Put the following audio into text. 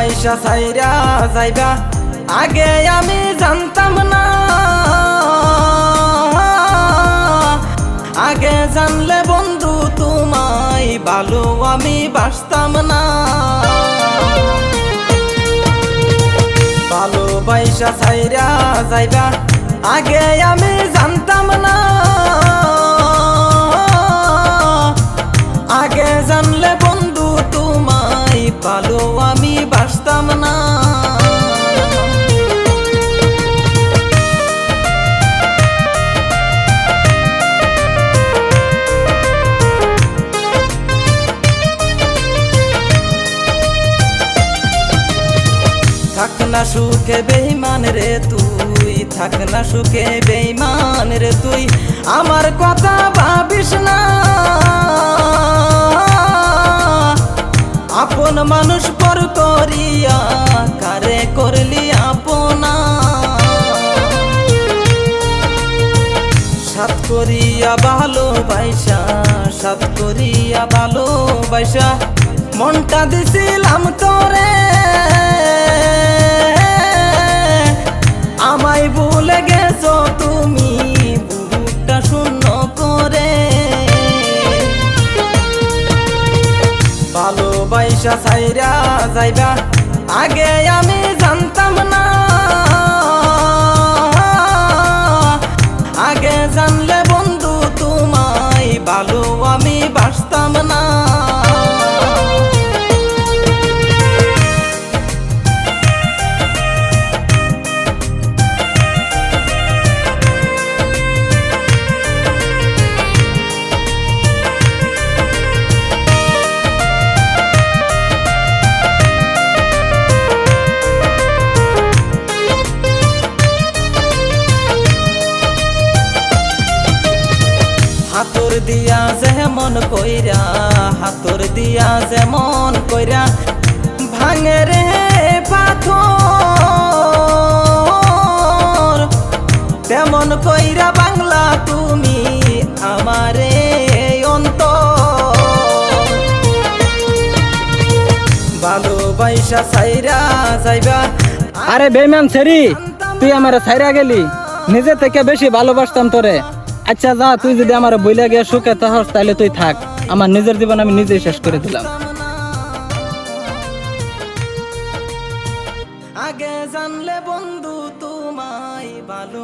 ভালোবাসা ছাইরা যাইবা আগে আমি জানতাম না, আগে জানলে বন্ধু তোমায় ভালো আমি বাসতাম না। ভালোবাসা ছাইরা যাইবা আগে আমি জানতাম না, আগে জানলে বন্ধু তোমায় ভালো আমি বাসতাম না। থাক না সুখে বেঈমান রে তুই, থাক না সুখে বেঈমান রে তুই, আমার কথা ভাবিস না। আপন মানুষ পর করিয়া কারে করলি আপনা, সাত করিয়া ভালোবাসা, সাত করিয়া ভালোবাসা মনটা দিছিলাম তোরে, আমায় ভুলে গেছো তুমি বুকটা শূন্য করে। ভালোবাসা ছাইরা যাইবা আগে আমি জানতাম না, আগে জানলে বন্ধু তোমায় ভালো আমি বাসতাম না। হাতর দিয়া যেমন কইরা, হাতর দিয়া যেমন কইরা ভাঙে রে পাথর, তেমন কইরা বাংলা তুমি আমারে অন্তর। ভালোবাসা ছাইরা যাইবা আরে বেঈমান ছেড়ি, তুই আমার ছাইরা গেলি, নিজে থেকে বেশি ভালোবাসতাম তোরে। আচ্ছা যা, তুই যদি আমার বইলা গিয়ে সুখে থাকস তাহলে তুই থাক, আমার নিজের জীবন আমি নিজেই শেষ করে দিলাম। আগে জানলে বন্ধু তোমায় ভালো